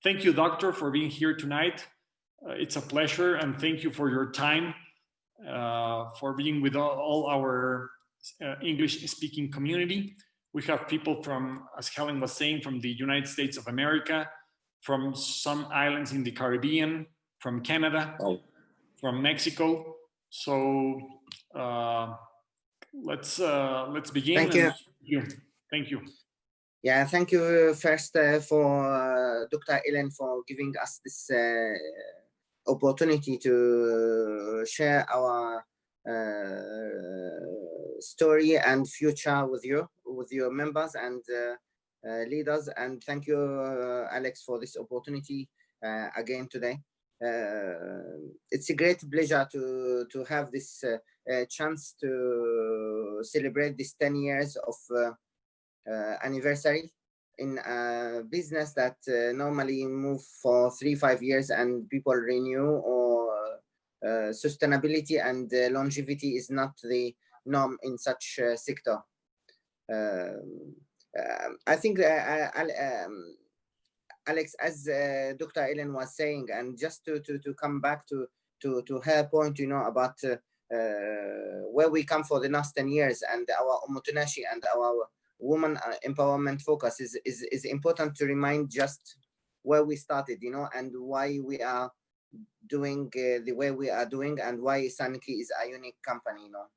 Thank you, Doctor, for being here tonight. It's a pleasure, and thank you for your time, for being with all our English-speaking community. We have people from, as Helen was saying, from the United States of America, from some islands in the Caribbean, from Canada, from Mexico. So let's begin. Thank you. Thank you. Yeah, thank you first for Dr. Ellen for giving us this opportunity to share our story and future with you, with your members and leaders. And thank you, Alex, for this opportunity again today. It's a great pleasure to have this chance to celebrate this 10 years of anniversary in a business that normally move for 3-5 years and people renew, or sustainability and longevity is not the norm in such a sector. I think Alex, as Dr. Ellen was saying, and just to come back to her point, you know, about where we come for the last 10 years and our omotenashi and our woman empowerment focus is important to remind just where we started, you know, and why we are doing the way we are doing, and why Sanki is a unique company, you know.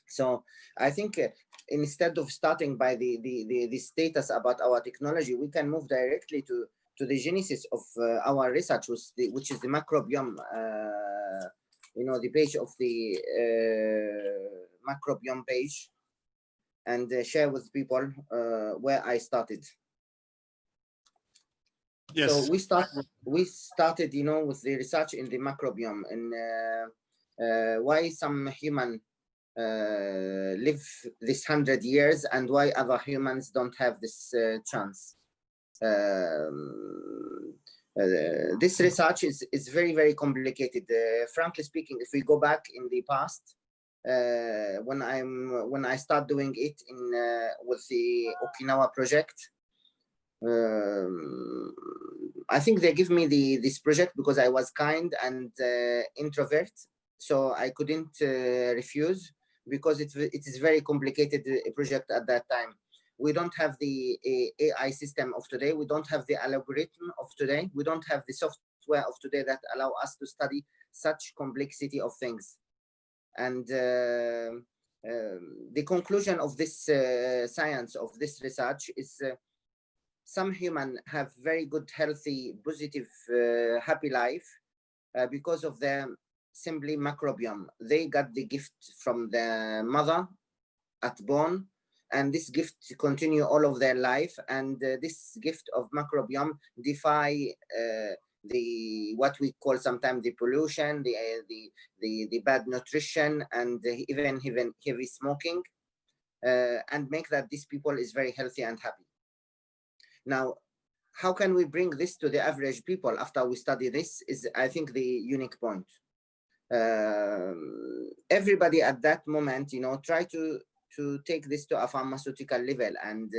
So I think instead of starting by the status about our technology, we can move directly to the genesis of our research, which is the microbiome, you know, the page of the microbiome page, and share with people where I started. Yes. So we started, you know, with the research in the microbiome, and why some human live this 100 years and why other humans don't have this chance. This research is very, very complicated. Frankly speaking, if we go back in the past, when I start doing it with the Okinawa project, I think they give me this project because I was kind and introvert, so I couldn't refuse, because it is very complicated project at that time. We don't have the AI system of today. We don't have the algorithm of today. We don't have the software of today that allow us to study such complexity of things. And the conclusion of this science, of this research, is some humans have very good, healthy, positive, happy life because of their simply microbiome. They got the gift from the mother at born, and this gift continue all of their life. And this gift of microbiome defy the what we call sometimes the pollution, the bad nutrition, and even heavy smoking, and make that these people is very healthy and happy. Now, how can we bring this to the average people after we study this is, I think, the unique point. Everybody at that moment, you know, try to take this to a pharmaceutical level, and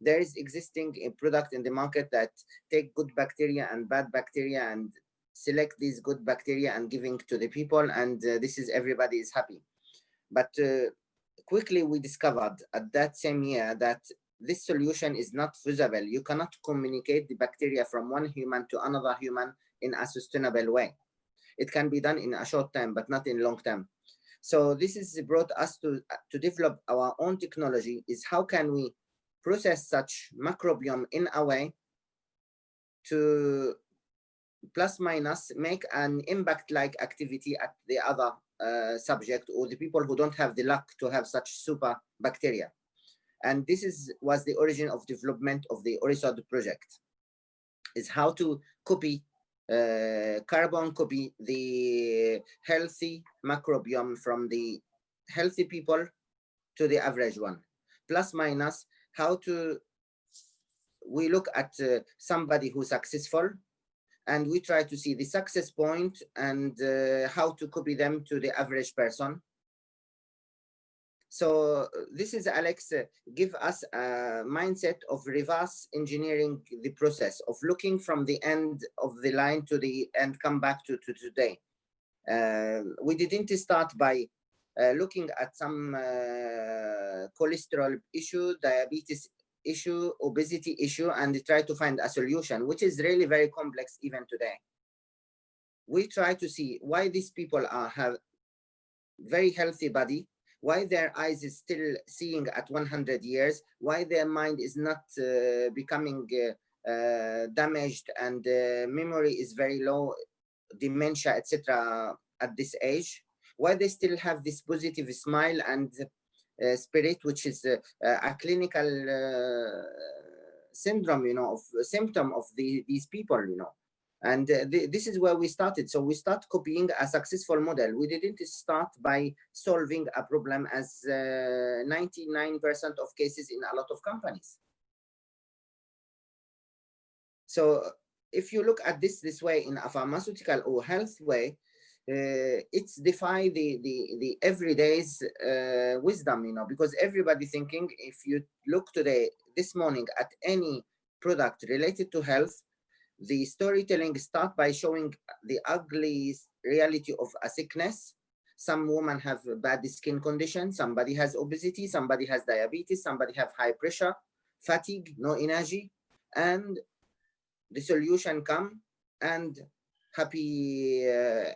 there is existing a product in the market that take good bacteria and bad bacteria and select these good bacteria and giving to the people, and this is everybody is happy. But quickly we discovered at that same year that this solution is not feasible. You cannot communicate the bacteria from one human to another human in a sustainable way. It can be done in a short time, but not in long term. So this is brought us to develop our own technology, is how can we process such microbiome in a way to plus minus make an impact-like activity at the other subject, or the people who don't have the luck to have such super bacteria. And this was the origin of development of the ORISOD project, is how to copy, carbon copy the healthy microbiome from the healthy people to the average one. Plus minus, how to, we look at somebody who's successful, and we try to see the success point and how to copy them to the average person. So this is Alex, give us a mindset of reverse engineering the process of looking from the end of the line to the and come back to today. We didn't start by looking at some cholesterol issue, diabetes issue, obesity issue, and try to find a solution, which is really very complex even today. We try to see why these people have very healthy body, why their eyes is still seeing at 100 years, why their mind is not becoming damaged, and memory is very low, dementia, etc. at this age, why they still have this positive smile and spirit, which is a clinical syndrome, of symptom of these people, and this is where we started. So we start copying a successful model. We didn't start by solving a problem as 99% of cases in a lot of companies. So if you look at this way, in a pharmaceutical or health way, it's defy the everyday's wisdom, because everybody thinking, if you look today, this morning, at any product related to health, the storytelling start by showing the ugly reality of a sickness. Some women have bad skin condition, somebody has obesity, somebody has diabetes, somebody have high pressure, fatigue, no energy, and the solution come and happy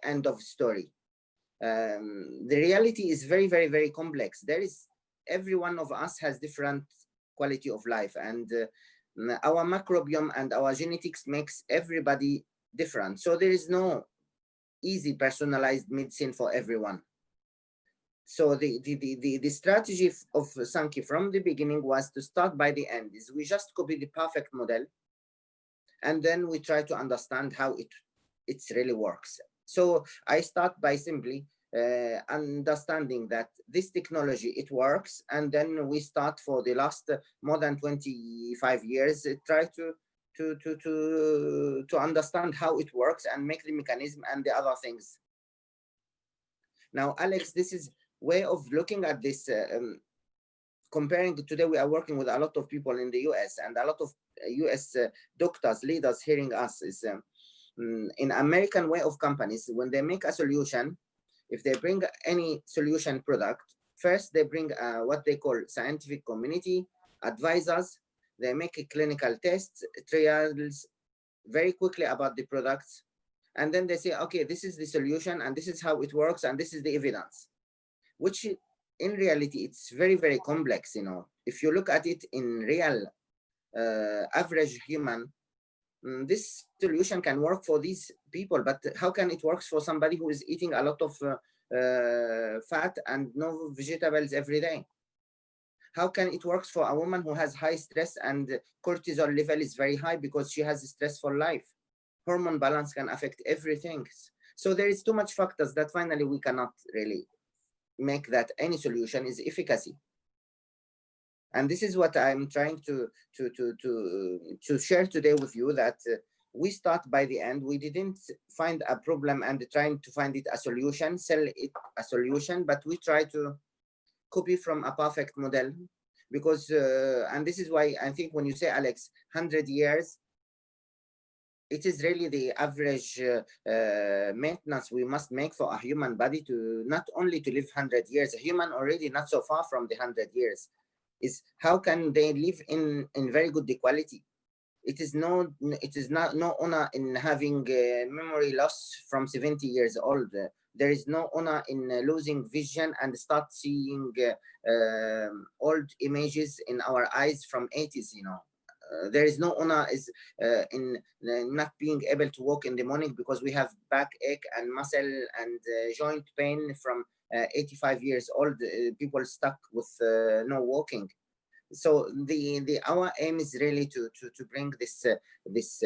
end of story. The reality is very, very, very complex. There is, every one of us has different quality of life, and our microbiome and our genetics makes everybody different. So there is no easy personalized medicine for everyone. So the strategy of Sanki from the beginning was to start by the end. Is we just copy the perfect model, and then we try to understand how it really works. So I start by simply understanding that this technology, it works, and then we start for the last more than 25 years try to understand how it works and make the mechanism and the other things. Now, Alex, this is way of looking at this. Comparing today, we are working with a lot of people in the US, and a lot of US doctors, leaders hearing us is in American way of companies, when they make a solution, if they bring any solution product, first they bring what they call scientific community advisors. They make a clinical tests, trials very quickly about the products. And then they say, okay, this is the solution and this is how it works and this is the evidence, which in reality, it's very, very complex. If you look at it in real average human, this solution can work for these people, but how can it work for somebody who is eating a lot of fat and no vegetables every day? How can it work for a woman who has high stress and cortisol level is very high because she has a stressful life? Hormone balance can affect everything. So there is too much factors that finally we cannot really make that any solution is efficacy. And this is what I'm trying to share today with you, that we start by the end. We didn't find a problem and trying to find it a solution, sell it a solution, but we try to copy from a perfect model, because and this is why I think when you say, Alex, 100 years, it is really the average maintenance we must make for a human body to not only to live 100 years. A human already not so far from the 100 years. Is how can they live in very good quality? It is not no honor in having memory loss from 70 years old. There is no honor in losing vision and start seeing old images in our eyes from 80s. There is no honor is in not being able to walk in the morning because we have backache and muscle and joint pain from 85 years old. People stuck with no walking. So our aim is really to bring this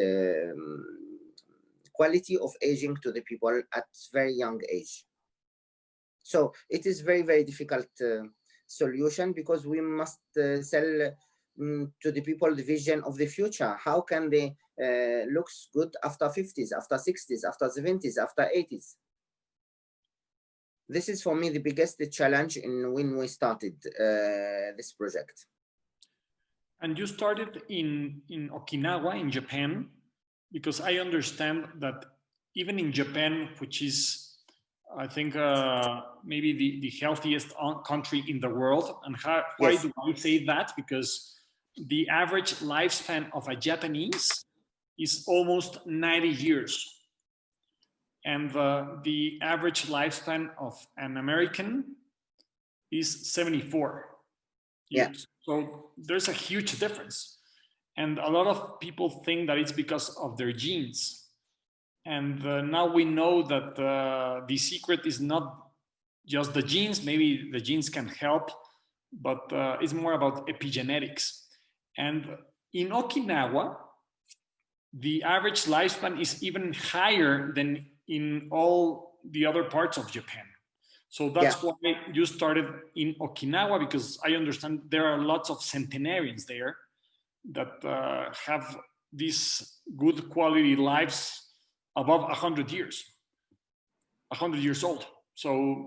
quality of aging to the people at very young age. So it is very, very difficult solution, because we must sell to the people the vision of the future. How can they looks good after 50s, after 60s, after 70s, after 80s? This is for me the biggest challenge in when we started this project. And you started in Okinawa, in Japan, because I understand that even in Japan, which is, I think, maybe the healthiest country in the world. And why Yes. do I say that? Because the average lifespan of a Japanese is almost 90 years. And the average lifespan of an American is 74 years. Yeah. So there's a huge difference. And a lot of people think that it's because of their genes. And now we know that the secret is not just the genes. Maybe the genes can help, but it's more about epigenetics. And in Okinawa, the average lifespan is even higher than in all the other parts of Japan. So that's why you started in Okinawa, because I understand there are lots of centenarians there that have these good quality lives above 100 years, 100 years old. So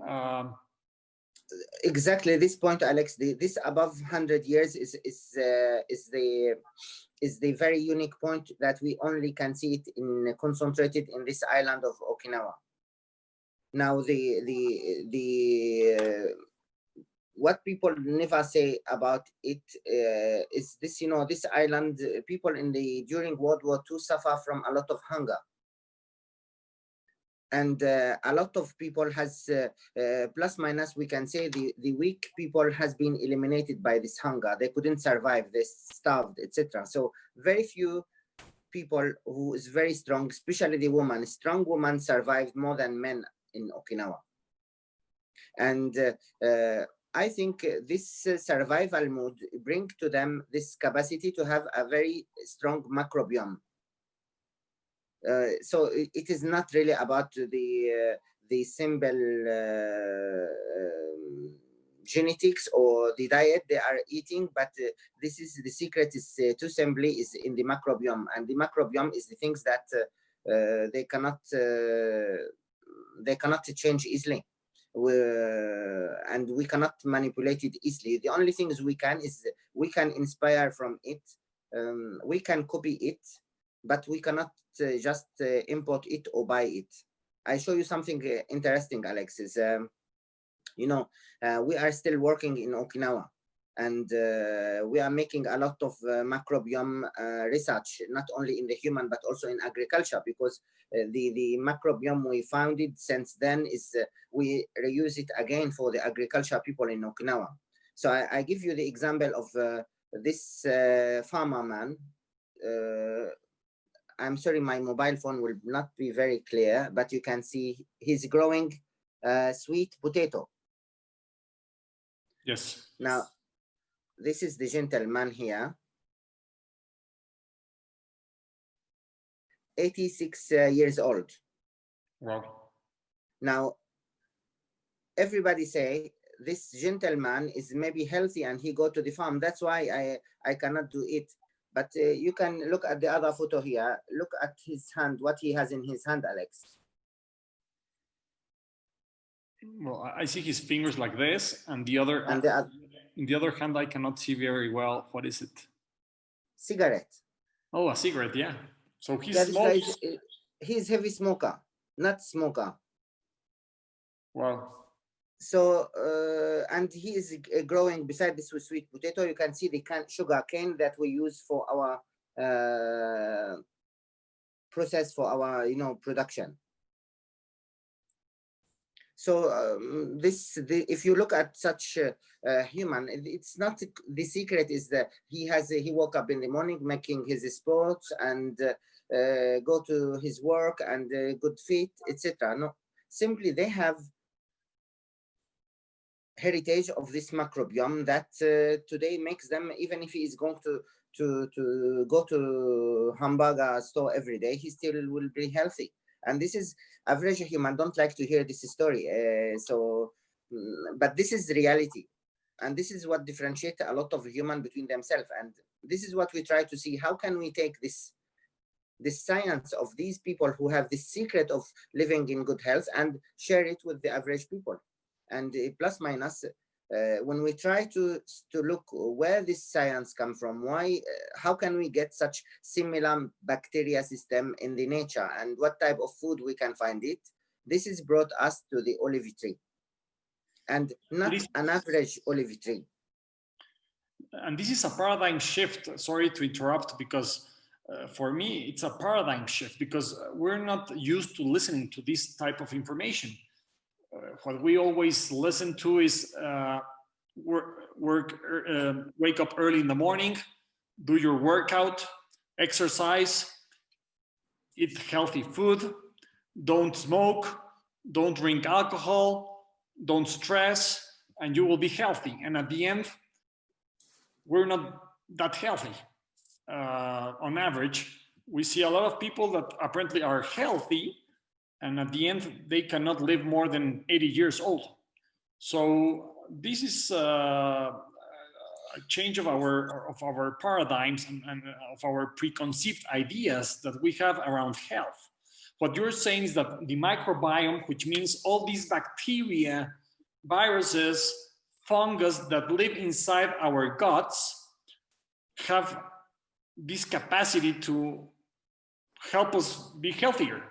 exactly this point, Alex. This above 100 years is the very unique point that we only can see it in concentrated in this island of Okinawa. Now what people never say about it is this, this island, people during World War II suffer from a lot of hunger. And a lot of people has, plus minus, we can say the weak people has been eliminated by this hunger. They couldn't survive, they starved, etc. So very few people who is very strong, especially the woman, strong woman survived more than men in Okinawa. And I think this survival mode bring to them this capacity to have a very strong microbiome. So it is not really about the simple genetics or the diet they are eating, but this is the secret is too simply is in the microbiome, and the microbiome is the things that they cannot change easily. And we cannot manipulate it easily. The only things we can is we can inspire from it, we can copy it, but we cannot just import it or buy it. I show you something interesting, Alex. Is we are still working in Okinawa, and we are making a lot of microbiome research, not only in the human but also in agriculture, because the microbiome we found it since then is we reuse it again for the agriculture people in Okinawa. So I give you the example of this farmer man. I'm sorry, my mobile phone will not be very clear, but you can see he's growing sweet potato. Yes. Now, this is the gentleman here, 86 years old. Wow. Now, everybody say this gentleman is maybe healthy and he go to the farm. That's why I cannot do it. But you can look at the other photo here. Look at his hand, what he has in his hand, Alex. Well, I see his fingers like this, and the other, in the other hand, I cannot see very well. What is it? Cigarette. Oh, a cigarette, yeah. So he Yeah, smokes. He's heavy smoker, not smoker. Wow. So, and he is growing beside this sweet potato. You can see the sugar cane that we use for our process for our, production. So if you look at such human, it's not the secret is that he woke up in the morning making his sports and go to his work and good feet, etc. No, simply they have heritage of this microbiome that today makes them, even if he is going to go to hamburger store every day, he still will be healthy. And this is average human don't like to hear this story. But this is reality, and this is what differentiates a lot of human between themselves. And this is what we try to see. How can we take this science of these people who have this secret of living in good health and share it with the average people? and plus minus. When we try to look where this science come from, why, how can we get such similar bacteria system in the nature, and what type of food we can find it, this is brought us to the olive tree, and not an average olive tree. And this is a paradigm shift. Sorry to interrupt, because for me, it's a paradigm shift, because we're not used to listening to this type of information. What we always listen to is wake up early in the morning, do your workout, exercise, eat healthy food, don't smoke, don't drink alcohol, don't stress, and you will be healthy. And at the end, we're not that healthy. On average, we see a lot of people that apparently are healthy, and at the end, they cannot live more than 80 years old. So this is a change of our paradigms and of our preconceived ideas that we have around health. What you're saying is that the microbiome, which means all these bacteria, viruses, fungus that live inside our guts, have this capacity to help us be healthier.